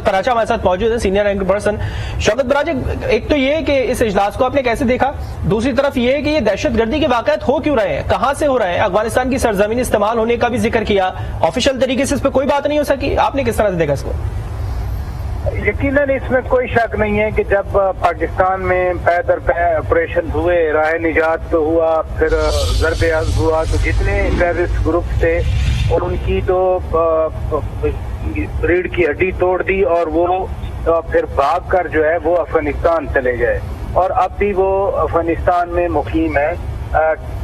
पराचा हमारे साथ मौजूद है, senior rank person. Shaukat Paracha, एक तो ये है कि इस इजलास को आपने कैसे देखा, दूसरी तरफ ये है कि ये दहशतगर्दी के वाकयात हो क्यों रहे हैं, कहां से हो रहे हैं, अफगानिस्तान की सरजमीन इस्तेमाल होने का भी जिक्र किया, ऑफिशियल तरीके से इस पर कोई बात नहीं हो सकी, आपने किस तरह से देखा इसको? यकीनन इसमें कोई शक नहीं है कि जब पाकिस्तान में पै दर पै ऑपरेशन हुए, राह निजात तो हुआ, फिर ज़रबे अज़्म हुआ, तो जितने टेररिस्ट ग्रुप थे और उनकी तो रीढ़ की हड्डी तोड़ दी और वो फिर भाग कर जो है वो अफगानिस्तान चले गए और अब भी वो अफगानिस्तान में मुकीम है।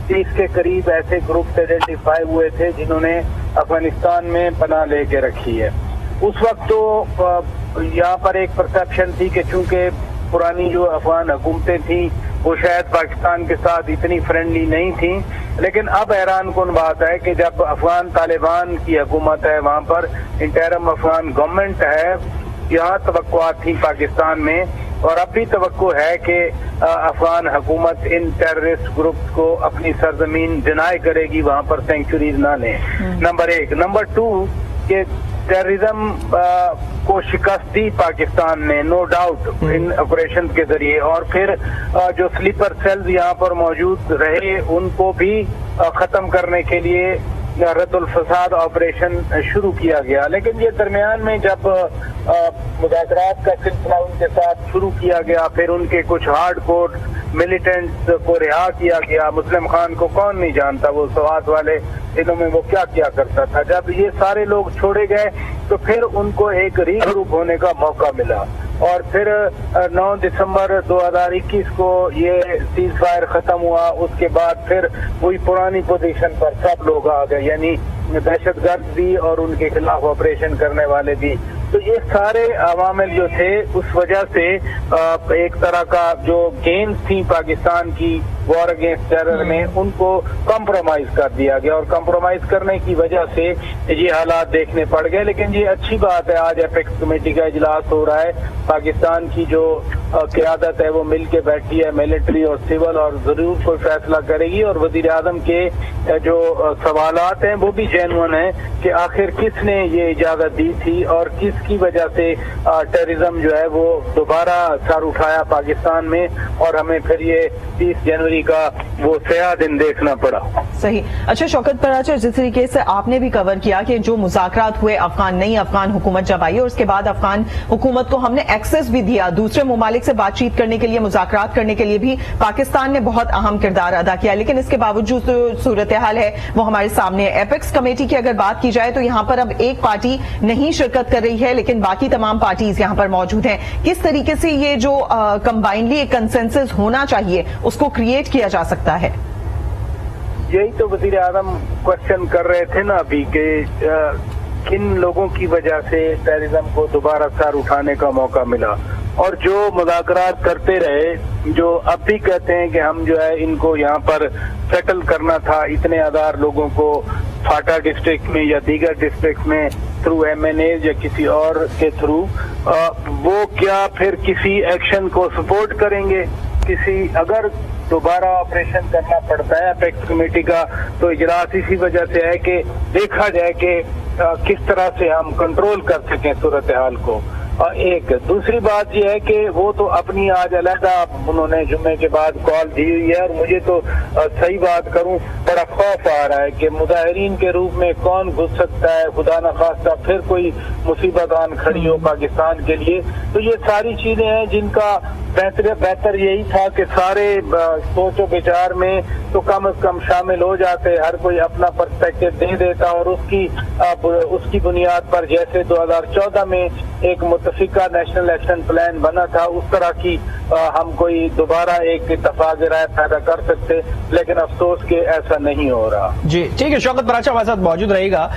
30 के करीब ऐसे ग्रुप आइडेंटिफाई हुए थे जिन्होंने अफगानिस्तान में पनाह लेके रखी है। उस वक्त तो यहाँ पर एक परसेप्शन थी कि चूंकि पुरानी जो अफगान हुकूमतें थी वो शायद पाकिस्तान के साथ इतनी फ्रेंडली नहीं थी, लेकिन अब हैरान कुन बात है कि जब अफगान तालिबान की हुकूमत है, वहाँ पर इंटरिम अफगान गवर्नमेंट है, यहाँ तवक्कुआत थी पाकिस्तान में और अब भी तवक्को है कि अफगान हुकूमत इन टेररिस्ट ग्रुप्स को अपनी सरजमीन डिनाई करेगी, वहाँ पर सेंचुरीज ना लें। नंबर 1। नंबर 2 कि टेररिज्म को शिकस्त दी पाकिस्तान ने, नो डाउट, इन ऑपरेशन के जरिए, और फिर जो स्लीपर सेल्स यहाँ पर मौजूद रहे उनको भी खत्म करने के लिए रद्दुल फसाद ऑपरेशन शुरू किया गया। लेकिन ये दरमियान में जब मुज़ाकरात का सिलसिला उनके साथ शुरू किया गया, फिर उनके कुछ हार्ड कोर मिलिटेंट्स को रिहा किया गया। मुस्लिम खान को कौन नहीं जानता, वो सवात वाले दिनों में वो क्या किया करता था। जब ये सारे लोग छोड़े गए तो फिर उनको एक रीग्रुप होने का मौका मिला और फिर 9 दिसंबर 2021 को ये सीज फायर खत्म हुआ। उसके बाद फिर वही पुरानी पोजीशन पर सब लोग आ गए, यानी दहशतगर्द भी और उनके खिलाफ ऑपरेशन करने वाले भी। तो ये सारे अवामिल जो थे उस वजह से एक तरह का जो गेम्स थी पाकिस्तान की वॉर अगेंस्ट टेरर में, उनको कॉम्प्रोमाइज कर दिया गया और कॉम्प्रोमाइज करने की वजह से ये हालात देखने पड़ गए। लेकिन ये अच्छी बात है, आज एपेक्स कमेटी का इजलास हो रहा है, पाकिस्तान की जो क़यादत है वो मिल के बैठी है, मिलिट्री और सिविल, और जरूर कोई फैसला करेगी। और वजीर आजम के जो सवालात हैं वो भी जेन्युइन है कि आखिर किसने ये इजाजत दी थी और किसकी वजह से टेररिज्म जो है वो दोबारा सर उठाया पाकिस्तान में और हमें फिर ये 30 जनवरी का वो स्याह दिन देखना पड़ा। सही। अच्छा शौकत पराचा, जिस तरीके से आपने भी कवर किया कि जो मुज़ाकरात हुए, नई अफगान हुकूमत जब आई और उसके बाद अफगान हुकूमत को हमने एक्सेस भी दिया, दूसरे मुमालिक से बातचीत करने के लिए, मुज़ाकरात करने के लिए भी पाकिस्तान ने बहुत अहम किरदार अदा किया, लेकिन इसके बावजूद जो सूरत हाल है वो हमारे सामने है। एपेक्स कमेटी की अगर बात की जाए तो यहाँ पर अब एक पार्टी नहीं शिरकत कर रही है, लेकिन बाकी तमाम पार्टीज यहाँ पर मौजूद हैं। किस तरीके से ये जो कंबाइनली एक कंसेंसस होना चाहिए उसको क्रिएट किया जा सकता है? यही तो वजीर आजम क्वेश्चन कर रहे थे ना अभी कि किन लोगों की वजह से टेररिज्म को दोबारा सर उठाने का मौका मिला, और जो मुज़ाकरात करते रहे, जो अब भी कहते हैं कि हम जो है इनको यहाँ पर सेटल करना था, इतने हजार लोगों को फाटा डिस्ट्रिक्ट में या दीगर डिस्ट्रिक्ट में थ्रू MNAs या किसी और के थ्रू, वो क्या फिर किसी एक्शन को सपोर्ट करेंगे? किसी अगर दोबारा ऑपरेशन करना पड़ता है एपेक्स कमेटी का तो इजलास इसी वजह से है कि देखा जाए कि किस तरह से हम कंट्रोल कर सकें सूरत हाल को। एक दूसरी बात यह है कि वो तो अपनी आज अलहदा उन्होंने जुम्मे के बाद कॉल दी हुई है, और मुझे तो सही बात करूं बड़ा खौफ आ रहा है कि मुजाहिरीन के रूप में कौन घुस सकता है, खुदा न खास्ता फिर कोई मुसीबत आन खड़ी हो पाकिस्तान के लिए। तो ये सारी चीजें हैं जिनका बेहतर यही था कि सारे सोचो विचार में तो कम से कम शामिल हो जाते, हर कोई अपना पर्सपेक्टिव दे देता और उसकी बुनियाद पर जैसे 2014 में एक मुत्तफिका नेशनल एक्शन प्लान बना था उस तरह की हम कोई दोबारा एक इत्तेफाक राय पैदा कर सकते, लेकिन अफसोस के ऐसा नहीं हो रहा। जी ठीक है, शौकत पराचा हमारे साथ मौजूद रहेगा।